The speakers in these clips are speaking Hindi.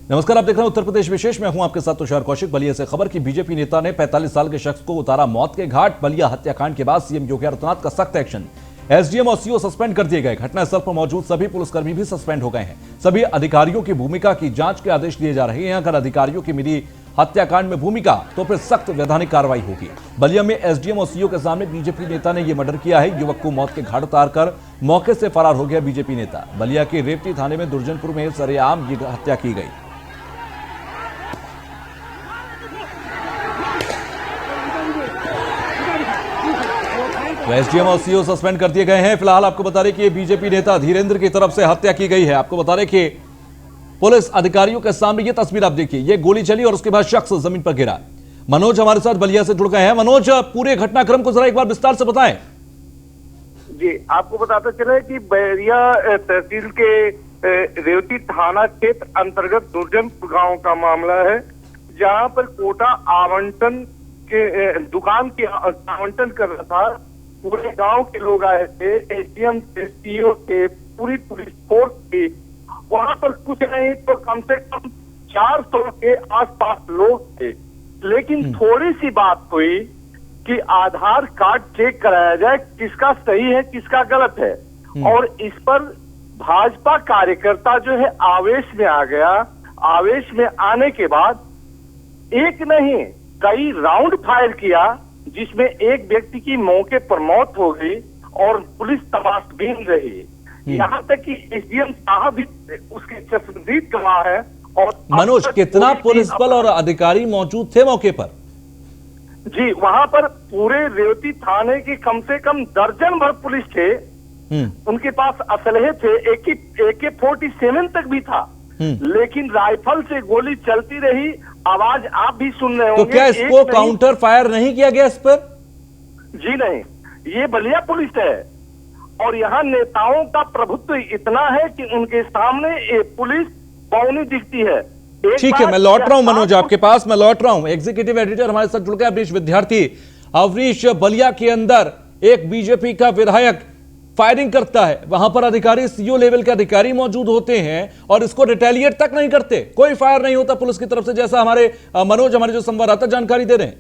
नमस्कार, आप देख रहे हैं उत्तर प्रदेश विशेष। मैं हूं आपके साथ तुषार कौशिक। बलिया से खबर की बीजेपी नेता ने 45 साल के शख्स को उतारा मौत के घाट। बलिया हत्याकांड के बाद सीएम योगी आदित्यनाथ का सख्त एक्शन। एसडीएम और सीओ सस्पेंड कर दिए गए। घटनास्थल पर मौजूद सभी पुलिसकर्मी भी सस्पेंड हो गए हैं। सभी अधिकारियों की भूमिका की जांच के आदेश दिए जा रहे हैं। अगर अधिकारियों की मिली हत्याकांड में भूमिका तो फिर सख्त वैधानिक कार्रवाई होगी। बलिया में एसडीएम और सीओ के सामने बीजेपी नेता ने यह मर्डर किया है। युवक को मौत के घाट उतारकर मौके से फरार हो गया बीजेपी नेता। बलिया के रेवती थाने में दुर्जनपुर में सरेआम ये हत्या की गई। तो एसडीएम और सीओ सस्पेंड कर दिए गए हैं। फिलहाल आपको बता दें कि बीजेपी नेता धीरेन्द्र की तरफ से हत्या की गई है। आपको बता दें कि पुलिस अधिकारियों के सामने ये तस्वीर आप देखिए, ये गोली चली और उसके बाद शख्स जमीन पर गिरा। मनोज हमारे साथ बलिया से जुड़ गए हैं। मनोज, पूरे घटनाक्रम को जरा एक बार विस्तार से बताएं। जी, आपको बताते चले कि बलिया तहसील के रेवती थाना क्षेत्र अंतर्गत दुर्जनपुर गांव का मामला है, जहां पर कोटा आवंटन के दुकान की आवंटन कर रहा था। पूरे गांव के लोग आए थे, एसडीएम से सीओ के, पूरी पुलिस फोर्स थी। वहां पर कुछ नहीं तो कम से कम 400 के आसपास लोग थे। लेकिन थोड़ी सी बात हुई कि आधार कार्ड चेक कराया जाए, किसका सही है किसका गलत है। और इस पर भाजपा कार्यकर्ता जो है आवेश में आ गया। आवेश में आने के बाद एक नहीं कई राउंड फायर किया, जिसमें एक व्यक्ति की मौके पर मौत हो गई और पुलिस तमाशबीन रही। यहाँ तक कि एसडीएम साहब भी उसके चश्मदीद गवाह है। और मनोज, कितना पुलिस बल और अधिकारी मौजूद थे मौके पर? जी, वहां पर पूरे रेवती थाने की कम से कम दर्जन भर पुलिस थे। उनके पास असलहे थे, AK-47 तक भी था। लेकिन राइफल से गोली चलती रही। आवाज आप भी सुन रहे होंगे। तो क्या इसको काउंटर फायर नहीं किया गया इस पर? जी नहीं, ये बलिया पुलिस है और यहाँ नेताओं का प्रभुत्व इतना है कि उनके सामने ये पुलिस पौनी दिखती है। ठीक है, मैं लौट रहा हूं मनोज आपके पास। मैं लौट रहा हूं। एग्जीक्यूटिव एडिटर हमारे साथ जुड़ गए अवनीश विद्यार्थी। अवनीश, बलिया के अंदर एक बीजेपी का विधायक फायरिंग करता है, वहां पर अधिकारी सीओ लेवल के अधिकारी मौजूद होते हैं और इसको रिटेलिएट तक नहीं करते, कोई फायर नहीं होता पुलिस की तरफ से, जैसा हमारे मनोज, हमारे जो संवाददाता जानकारी दे रहे हैं।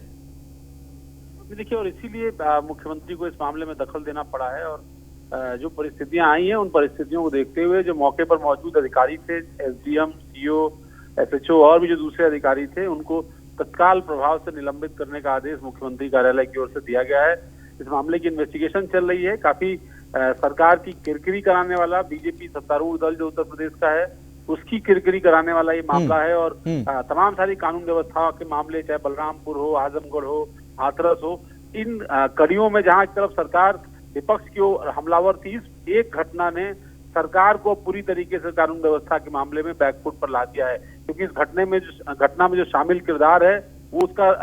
देखिए, और इसीलिए मुख्यमंत्री को इस मामले में दखल देना पड़ा है। और जो परिस्थितियां आई हैं उन परिस्थितियों को देखते हुए जो मौके पर मौजूद अधिकारी थे, एसडीएम, सीओ, एसएचओ और भी जो दूसरे अधिकारी थे, उनको तत्काल प्रभाव से निलंबित करने का आदेश मुख्यमंत्री कार्यालय की ओर से दिया गया है। इस मामले की इन्वेस्टिगेशन चल रही है। काफी सरकार की किरकिरी कराने वाला, बीजेपी सत्तारूढ़ दल जो उत्तर प्रदेश का है उसकी किरकिरी कराने वाला ये मामला है। और तमाम सारी कानून व्यवस्था के मामले, चाहे बलरामपुर हो, आजमगढ़ हो, हाथरस हो, इन कड़ियों में जहां एक तरफ सरकार विपक्ष की ओर हमलावर थी, एक घटना ने सरकार को पूरी तरीके से कानून व्यवस्था के मामले में बैकफुट पर ला दिया है। क्योंकि इस घटना में जो शामिल किरदार है वो उसका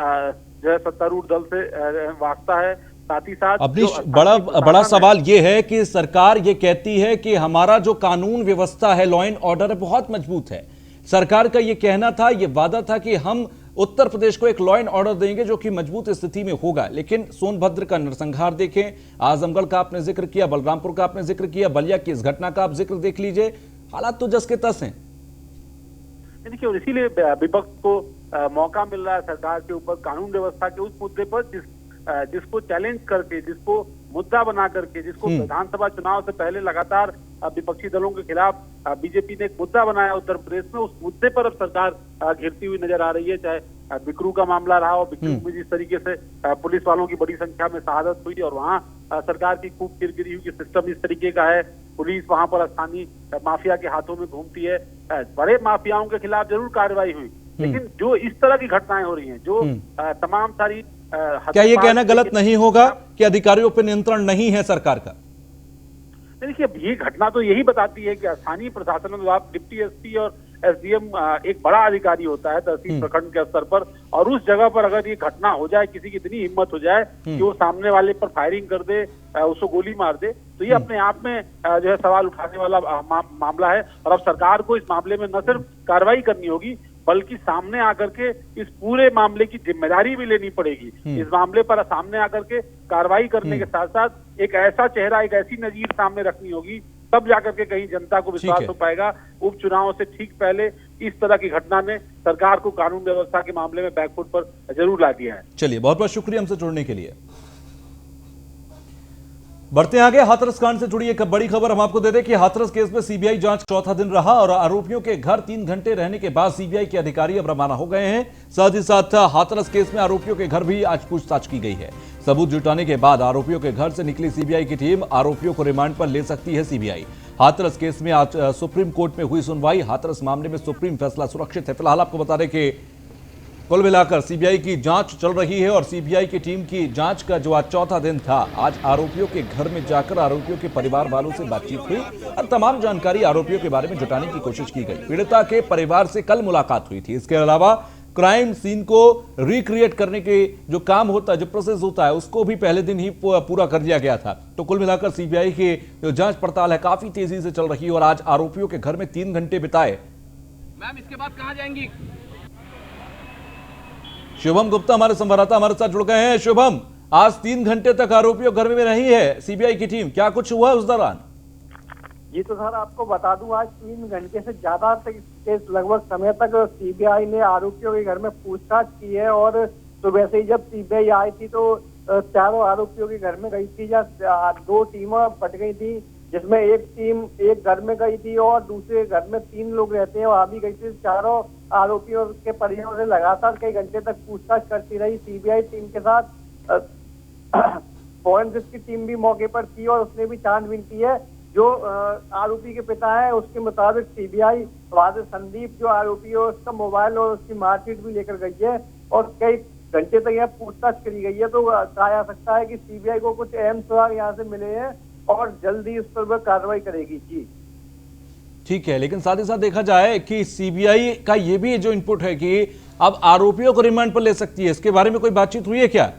जो है सत्तारूढ़ दल से वास्ता है। साथ ही साथ अवनीश, बड़ा सवाल ये है कि सरकार ये कहती है कि हमारा जो कानून व्यवस्था है, लॉ एंड ऑर्डर है, बहुत मजबूत है। सरकार का ये कहना था, ये वादा था कि हम उत्तर प्रदेश को एक लॉ एंड ऑर्डर देंगे जो कि मजबूत स्थिति में होगा। लेकिन सोनभद्र का नरसंहार देखें, आजमगढ़ का आपने जिक्र किया, बलरामपुर का आपने जिक्र किया, बलिया की इस घटना का आप जिक्र देख लीजिए, हालात तो जस के तस हैं। देखिए, और इसीलिए विपक्ष को मौका मिल रहा है सरकार के ऊपर कानून व्यवस्था के उस मुद्दे पर जिसको चैलेंज करके, जिसको मुद्दा बना करके, जिसको विधानसभा चुनाव से पहले लगातार विपक्षी दलों के खिलाफ बीजेपी ने एक मुद्दा बनाया उत्तर प्रदेश में, उस मुद्दे पर अब सरकार घिरती हुई नजर आ रही है। चाहे बिकरू का मामला रहा हो, बिकरू में जिस तरीके से पुलिस वालों की बड़ी संख्या में शहादत हुई और वहां सरकार की खूब किरकिरी हुई कि सिस्टम इस तरीके का है, पुलिस वहां पर स्थानीय माफिया के हाथों में घूमती है। बड़े माफियाओं के खिलाफ जरूर कार्रवाई हुई, लेकिन जो इस तरह की घटनाएं हो रही हैं, जो तमाम सारी क्या ये कहना गलत नहीं होगा कि अधिकारियों पर नियंत्रण नहीं है सरकार का? देखिए, ये घटना तो यही बताती है कि स्थानीय प्रशासन में आप डिप्टी एसपी और एसडीएम एक बड़ा अधिकारी होता है तहसील प्रखंड के स्तर पर, और उस जगह पर अगर ये घटना हो जाए, किसी की इतनी हिम्मत हो जाए कि वो सामने वाले पर फायरिंग कर दे, उसको गोली मार दे, तो ये अपने आप में जो है सवाल उठाने वाला मामला है। और अब सरकार को इस मामले में न सिर्फ कार्रवाई करनी होगी, बल्कि सामने आकर के इस पूरे मामले की जिम्मेदारी भी लेनी पड़ेगी। इस मामले पर सामने आकर के कार्रवाई करने के साथ साथ एक ऐसा चेहरा, एक ऐसी नजीर सामने रखनी होगी, तब जाकर के कहीं जनता को विश्वास हो पाएगा उपचुनाव से ठीक पहले इस तरह की घटना ने सरकार को कानून व्यवस्था के मामले में बैकफुट पर जरूर ला दिया है। चलिए, बहुत बहुत शुक्रिया हमसे जुड़ने के लिए। बढ़ते हैं आगे। हाथरस कांड से जुड़ी एक बड़ी खबर हम आपको दे दें कि हाथरस केस में सीबीआई जांच चौथा दिन रहा और आरोपियों के घर 3 घंटे रहने के बाद सीबीआई के अधिकारी अब रवाना हो गए हैं। साथ ही साथ हाथरस केस में आरोपियों के घर भी आज पूछताछ की गई है। सबूत जुटाने के बाद आरोपियों के घर से निकली सीबीआई की टीम आरोपियों को रिमांड पर ले सकती है सीबीआई। हाथरस केस में आज सुप्रीम कोर्ट में हुई सुनवाई। हाथरस मामले में सुप्रीम फैसला सुरक्षित है। फिलहाल आपको बता दें कि कुल मिलाकर सीबीआई की जांच चल रही है और सीबीआई की टीम की जांच का जो आज चौथा दिन था, आज आरोपियों के घर में जाकर आरोपियों के परिवार वालों से बातचीत हुई और तमाम जानकारी आरोपियों के बारे में जुटाने की कोशिश की गई। पीड़िता के परिवार से कल मुलाकात हुई थी। इसके अलावा क्राइम सीन को रिक्रिएट करने के जो काम होता है, जो प्रोसेस होता है, उसको भी पहले दिन ही पूरा कर दिया गया था। तो कुल मिलाकर सीबीआई की जो जांच पड़ताल है काफी तेजी से चल रही है और आज आरोपियों के घर में 3 घंटे बिताए। मैम इसके बाद कहां जाएंगी? शुभम गुप्ता हमारे संवाददाता हमारे साथ जुड़ गए हैं। शुभम, आज 3 घंटे तक आरोपियों घर में रही है सीबीआई की टीम, क्या कुछ हुआ उस दौरान? जी तो सर आपको बता दूं, आज 3 घंटे से ज्यादा तक के लगभग समय तक सीबीआई ने आरोपियों के घर में पूछताछ की है और सुबह से ही जब सीबीआई आई थी तो चारों आरोपियों के घर में गई थी। जहाँ 2 टीमें बट गई थी, जिसमें एक टीम एक घर में गई थी और दूसरे घर में 3 लोग रहते हैं वहां भी गई थी। चारों आरोपियों के परिजनों से लगातार कई घंटे तक पूछताछ करती रही सीबीआई टीम के साथ। फॉरेंसिक की टीम भी मौके पर थी और उसने भी छानबीन की है। जो आरोपी के पिता है उसके मुताबिक सीबीआई वहां से संदीप जो आरोपी है उसका मोबाइल और उसकी मार्कशीट भी लेकर गई है और कई घंटे तक यह पूछताछ करी गई है। तो कहा जा सकता है कि सीबीआई को कुछ अहम सुराग यहाँ से मिले हैं और जल्दी इस पर वह कार्रवाई करेगी। जी ठीक है, लेकिन साथ ही साथ देखा जाए कि सीबीआई का ये भी जो इनपुट है कि अब आरोपियों को रिमांड पर ले सकती है, इसके बारे में कोई बातचीत हुई है क्या?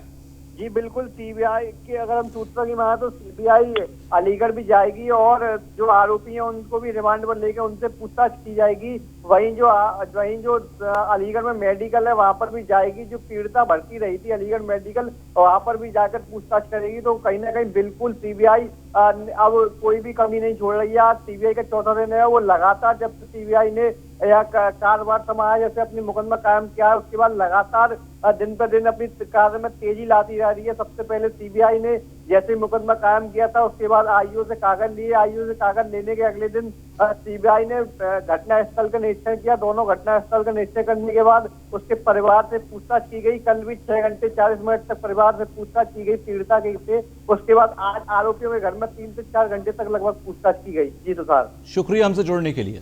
जी बिल्कुल, सीबीआई के अगर हम सूत्रों की माने तो सीबीआई अलीगढ़ भी जाएगी और जो आरोपी हैं उनको भी रिमांड पर लेकर उनसे पूछताछ की जाएगी। वहीं जो अलीगढ़ में मेडिकल है वहां पर भी जाएगी। जो पीड़िता भर्ती रही थी अलीगढ़ मेडिकल, वहां पर भी जाकर पूछताछ करेगी। तो कहीं ना कहीं बिल्कुल सीबीआई अब कोई भी कमी नहीं छोड़ रही है। आज सीबीआई का चौथा दिन है। वो लगातार जब से सीबीआई ने कारोबार संभाला, जैसे अपनी मुकदमा कायम किया है, उसके बाद लगातार दिन पर दिन अपनी कार्य में तेजी लाती जा रही है। सबसे पहले सीबीआई ने जैसे मुकदमा कायम किया था उसके बाद आईओ से कागज लिए। आईओ से कागज लेने के अगले दिन सीबीआई ने घटनास्थल का निरीक्षण किया। दोनों घटनास्थल का निरीक्षण करने के बाद उसके परिवार से पूछताछ की गई। कल भी 6 घंटे 40 मिनट तक परिवार से पूछताछ की गई पीड़िता के से। उसके बाद आज आरोपियों के घर में 3 से 4 घंटे तक लगभग पूछताछ की गई। जी तो सर, शुक्रिया हमसे जुड़ने के लिए।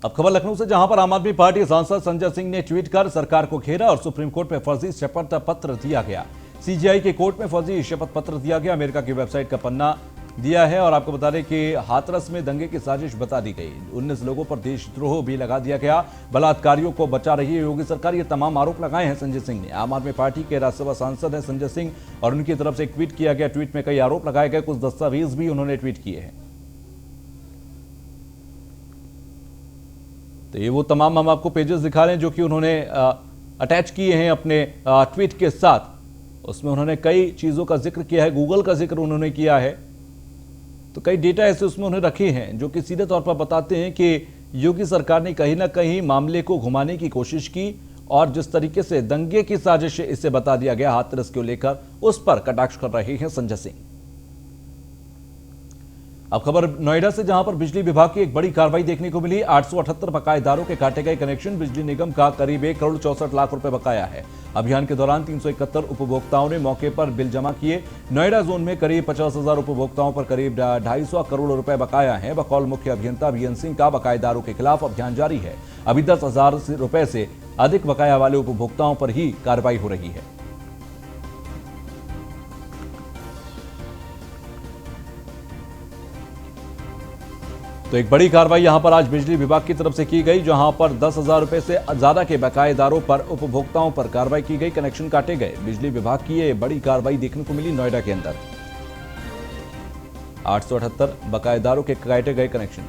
अब खबर लखनऊ से, जहां पर आम आदमी पार्टी सांसद संजय सिंह ने ट्वीट कर सरकार को घेरा और सुप्रीम कोर्ट में फर्जी शपथ पत्र दिया गया। सीजीआई के कोर्ट में फर्जी शपथ पत्र दिया गया। अमेरिका की वेबसाइट का पन्ना दिया है और आपको बता दें कि हाथरस में दंगे की साजिश बता दी गई। 19 लोगों पर देशद्रोह भी लगा दिया गया। बलात्कारियों को बचा रही है योगी सरकार, ये तमाम आरोप लगाए हैं संजय सिंह ने। आम आदमी पार्टी के राज्यसभा सांसद हैं संजय सिंह और उनकी तरफ से एक ट्वीट किया गया। ट्वीट में कई आरोप लगाए गए, कुछ दस्तावेज भी उन्होंने ट्वीट किए हैं। तो ये वो तमाम हम आपको पेजेस दिखा रहे हैं जो कि उन्होंने अटैच किए हैं अपने ट्वीट के साथ। उसमें उन्होंने कई चीज़ों का जिक्र किया है, गूगल का जिक्र उन्होंने किया है। तो कई डेटा ऐसे उसमें उन्होंने रखे हैं जो कि सीधे तौर पर बताते हैं कि योगी सरकार ने कहीं ना कहीं मामले को घुमाने की कोशिश की और जिस तरीके से दंगे की साजिश इसे बता दिया गया हाथरस को लेकर, उस पर कटाक्ष कर रहे हैं संजय सिंह। अब खबर नोएडा से, जहां पर बिजली विभाग की एक बड़ी कार्रवाई देखने को मिली। 878 बकायेदारों के काटे गए कनेक्शन। बिजली निगम का करीब 1 करोड़ 64 लाख रुपए बकाया है। अभियान के दौरान 371 उपभोक्ताओं ने मौके पर बिल जमा किए। नोएडा जोन में करीब 50,000 उपभोक्ताओं पर करीब 250 करोड़ रुपए बकाया है। बकौल मुख्य अभियंता वीएन सिंह का बकायेदारों के खिलाफ अभियान जारी है। अभी 10,000 रुपए से अधिक बकाया वाले उपभोक्ताओं पर ही कार्रवाई हो रही है। तो एक बड़ी कार्रवाई यहां पर आज बिजली विभाग की तरफ से की गई, जहां पर 10,000 रुपए से ज्यादा के बकायेदारों पर उपभोक्ताओं पर कार्रवाई की गई, कनेक्शन काटे गए। बिजली विभाग की ये बड़ी कार्रवाई देखने को मिली नोएडा के अंदर। 878 बकायेदारों के काटे गए कनेक्शन।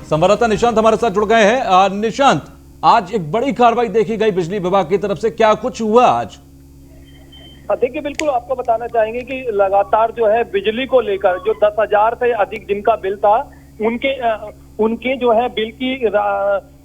संवाददाता निशांत हमारे साथ जुड़ गए हैं। निशांत, आज एक बड़ी कार्रवाई देखी गई बिजली विभाग की तरफ से, क्या कुछ हुआ आज? देखिए, बिल्कुल आपको बताना चाहेंगे कि लगातार जो है बिजली को लेकर जो 10,000 से अधिक जिनका बिल था उनके जो है बिल की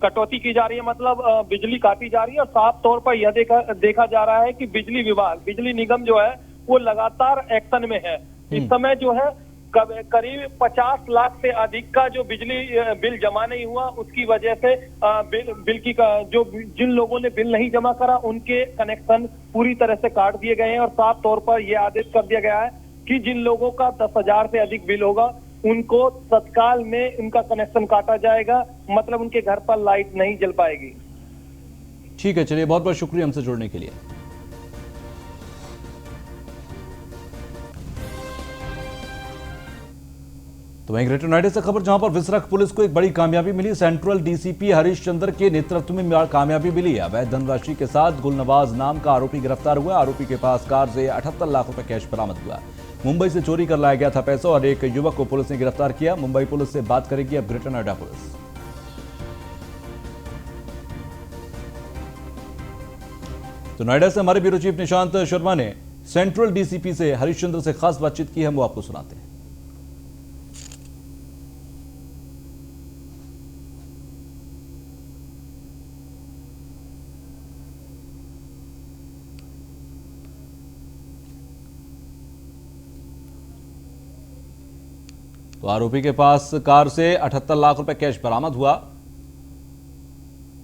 कटौती की जा रही है, मतलब बिजली काटी जा रही है। और साफ तौर पर यह देखा जा रहा है कि बिजली विभाग, बिजली निगम जो है वो लगातार एक्शन में है। इस समय जो है करीब 50 लाख से अधिक का जो बिजली बिल जमा नहीं हुआ, उसकी वजह से बिल की जो जिन लोगों ने बिल नहीं जमा करा उनके कनेक्शन पूरी तरह से काट दिए गए हैं। और साफ तौर पर यह आदेश कर दिया गया है कि जिन लोगों का 10,000 से अधिक बिल होगा उनको तत्काल में उनका कनेक्शन काटा जाएगा, मतलब उनके घर पर लाइट नहीं जल पाएगी। ठीक है, चलिए, बहुत बहुत शुक्रिया हमसे जुड़ने के लिए। तो वहीं ग्रेटर नोएडा से खबर, जहां पर विसरख पुलिस को एक बड़ी कामयाबी मिली। सेंट्रल डीसीपी हरीश चंद्र के नेतृत्व में कामयाबी मिली। अवैध धनराशि के साथ गुलनवाज नाम का आरोपी गिरफ्तार हुआ। आरोपी के पास कार से 78 लाख रुपए कैश बरामद हुआ। मुंबई से चोरी कर लाया गया था पैसा और एक युवक को पुलिस ने गिरफ्तार किया। मुंबई पुलिस से बात करेगी अब ग्रेटर नोएडा पुलिस। तो नोएडा से हमारे ब्यूरो चीफ निशांत शर्मा ने सेंट्रल डीसीपी से हरीश चंद्र से खास बातचीत की है, हम वो आपको सुनाते हैं। तो आरोपी के पास कार से 78 लाख रुपए कैश बरामद हुआ।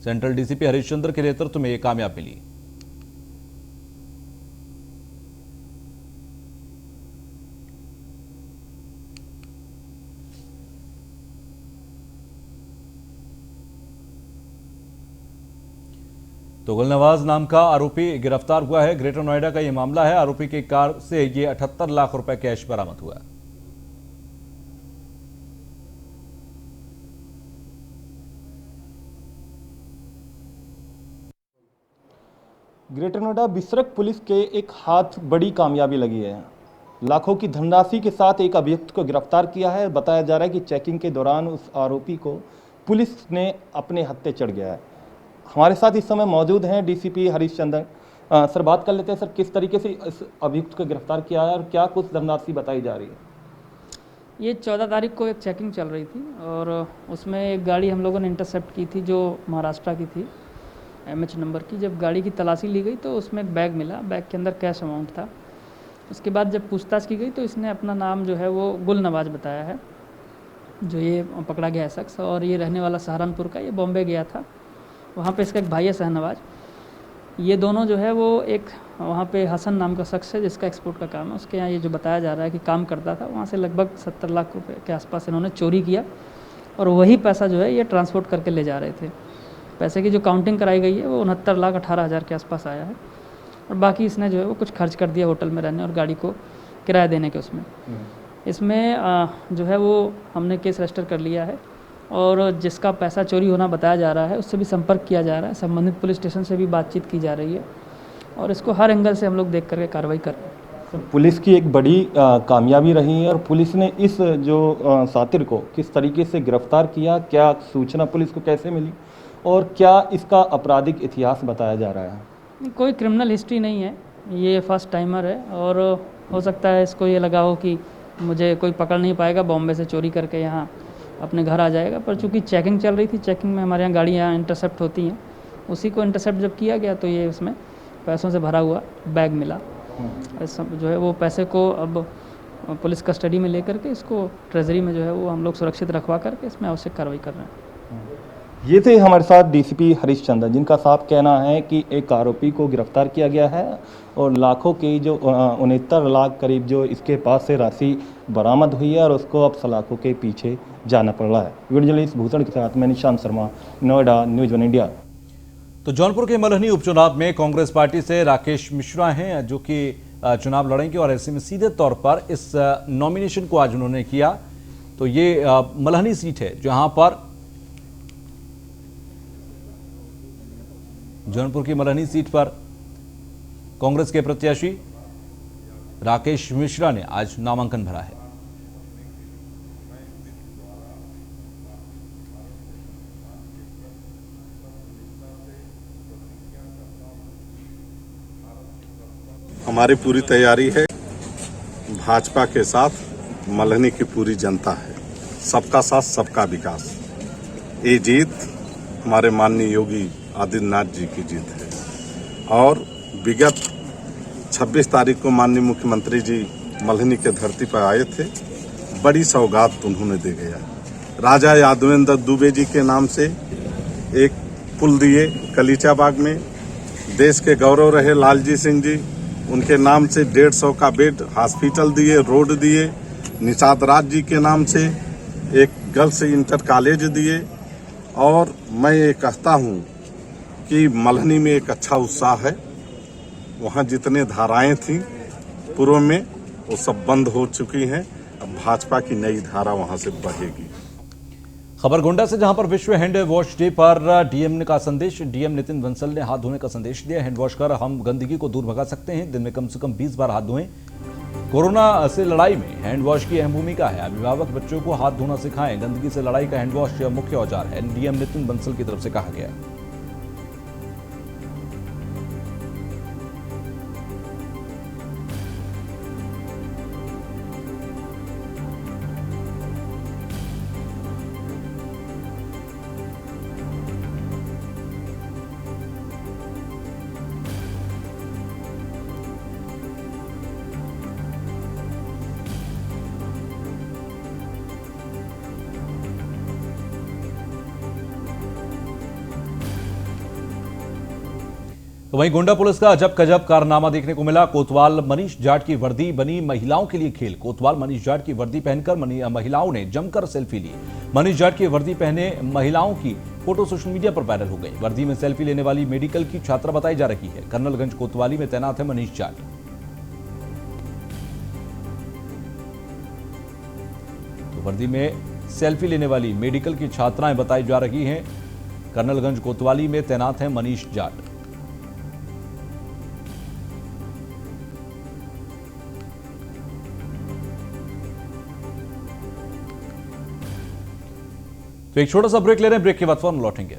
सेंट्रल डीसीपी हरीश चंद्र के नेतृत्व में यह कामयाब मिली। तो गुलनवाज नाम का आरोपी गिरफ्तार हुआ है। ग्रेटर नोएडा का यह मामला है। आरोपी की कार से यह 78 लाख रुपए कैश बरामद हुआ। ग्रेटर नोएडा विसरख पुलिस के एक हाथ बड़ी कामयाबी लगी है। लाखों की धनराशि के साथ एक अभियुक्त को गिरफ्तार किया है। बताया जा रहा है कि चेकिंग के दौरान उस आरोपी को पुलिस ने अपने हत्थे चढ़ गया है। हमारे साथ इस समय मौजूद हैं डीसीपी हरीश चंद्र। सर, बात कर लेते हैं सर, किस तरीके से इस अभियुक्त को गिरफ्तार किया है और क्या कुछ धनराशि बताई जा रही है? ये 14 तारीख को एक चेकिंग चल रही थी और उसमें एक गाड़ी हम लोगों ने इंटरसेप्ट की थी जो महाराष्ट्र की थी, MH नंबर की। जब गाड़ी की तलाशी ली गई तो उसमें एक बैग मिला, बैग के अंदर कैश अमाउंट था। उसके बाद जब पूछताछ की गई तो इसने अपना नाम जो है वो गुलनवाज बताया है, जो ये पकड़ा गया है शख्स। और ये रहने वाला सहारनपुर का, ये बॉम्बे गया था, वहाँ पे इसका एक भाई है शहनवाज। ये दोनों जो है वो एक वहाँ पे हसन नाम का शख्स है जिसका एक्सपोर्ट का काम है, उसके यहाँ ये जो बताया जा रहा है कि काम करता था, वहाँ से लगभग 70 लाख रुपए के आसपास इन्होंने चोरी किया और वही पैसा जो है ये ट्रांसपोर्ट करके ले जा रहे थे। पैसे की जो काउंटिंग कराई गई है वो 69,18,000 के आसपास आया है और बाकी इसने जो है वो कुछ खर्च कर दिया होटल में रहने और गाड़ी को किराया देने के उसमें। इसमें जो है वो हमने केस रजिस्टर कर लिया है और जिसका पैसा चोरी होना बताया जा रहा है उससे भी संपर्क किया जा रहा है, संबंधित पुलिस स्टेशन से भी बातचीत की जा रही है और इसको हर एंगल से हम लोग देख करके कार्रवाई कर रहे हैं। पुलिस की एक बड़ी कामयाबी रही है और पुलिस ने इस जो सातिर को किस तरीके से गिरफ्तार किया, क्या सूचना पुलिस को कैसे मिली और क्या इसका आपराधिक इतिहास बताया जा रहा है? कोई क्रिमिनल हिस्ट्री नहीं है, ये फर्स्ट टाइमर है और हो सकता है इसको ये लगा हो कि मुझे कोई पकड़ नहीं पाएगा, बॉम्बे से चोरी करके यहाँ अपने घर आ जाएगा। पर चूंकि चेकिंग चल रही थी, चेकिंग में हमारे यहाँ गाड़ियाँ इंटरसेप्ट होती हैं, उसी को इंटरसेप्ट जब किया गया तो ये उसमें पैसों से भरा हुआ बैग मिला। जो है वो पैसे को अब पुलिस कस्टडी में लेकर के इसको ट्रेजरी में जो है वो हम लोग सुरक्षित रखवा करके इसमें आवश्यक कार्रवाई कर रहे हैं। ये थे हमारे साथ डीसीपी हरीश चंद्र, जिनका साफ कहना है कि एक आरोपी को गिरफ्तार किया गया है और लाखों की जो 69 लाख करीब जो इसके पास से राशि बरामद हुई है और उसको अब सलाखों के पीछे जाना पड़ रहा है। वीडियो जर्नलिस्ट भूषण के साथ मैं निशांत शर्मा, नोएडा, न्यूज़ 1 इंडिया। तो जौनपुर के मलहनी उपचुनाव में कांग्रेस पार्टी से राकेश मिश्रा हैं जो कि चुनाव लड़ेंगे और ऐसे में सीधे तौर पर इस नॉमिनेशन को आज उन्होंने किया। तो ये मलहनी सीट है जहां पर जौनपुर की मलहनी सीट पर कांग्रेस के प्रत्याशी राकेश मिश्रा ने आज नामांकन भरा है। हमारी पूरी तैयारी है। भाजपा के साथ मल्हनी की पूरी जनता है। सबका साथ सबका विकास। ये जीत हमारे माननीय योगी आदित्यनाथ जी की जीत है। और विगत 26 तारीख को माननीय मुख्यमंत्री जी मल्हनी के धरती पर आए थे। बड़ी सौगात उन्होंने दे गया। राजा यादवेंद्र दुबे जी के नाम से एक पुल दिए कलीचा बाग में। देश के गौरव रहे लालजी सिंह जी, उनके नाम से 150 का बेड हॉस्पिटल दिए, रोड दिए। निषाद राज जी के नाम से एक गर्ल्स इंटर कॉलेज दिए। और मैं ये कहता हूँ कि मल्हनी में एक अच्छा उत्साह है। वहाँ जितने धाराएं थीं पूर्व में वो सब बंद हो चुकी हैं। अब भाजपा की नई धारा वहाँ से बहेगी। खबर गोंडा से, जहां पर विश्व हैंड वॉश डे पर डीएम का संदेश। डीएम नितिन बंसल ने हाथ धोने का संदेश दिया। हैंड वॉश कर हम गंदगी को दूर भगा सकते हैं। दिन में कम से कम 20 बार हाथ धोएं। कोरोना से लड़ाई में हैंड वॉश की अहम भूमिका है। अभिभावक बच्चों को हाथ धोना सिखाएं। गंदगी से लड़ाई का हैंड वॉश मुख्य औजार है, डीएम नितिन बंसल की तरफ से कहा गया। तो वहीं गोंडा पुलिस का अजब गजब कारनामा देखने को मिला। कोतवाल मनीष जाट की वर्दी बनी महिलाओं के लिए खेल। कोतवाल मनीष जाट की वर्दी पहनकर महिलाओं ने जमकर सेल्फी ली। मनीष जाट की वर्दी पहने महिलाओं की फोटो सोशल मीडिया पर वायरल हो गई। वर्दी में सेल्फी लेने वाली मेडिकल की छात्रा बताई जा रही है। कर्नलगंज कोतवाली में तैनात है मनीष जाट। तो वर्दी में सेल्फी लेने वाली मेडिकल की छात्राएं बताई जा रही हैं। कर्नलगंज कोतवाली में तैनात है मनीष जाट। तो एक छोटा सा ब्रेक ले रहे हैं। ब्रेक के बाद फौरन लौटेंगे।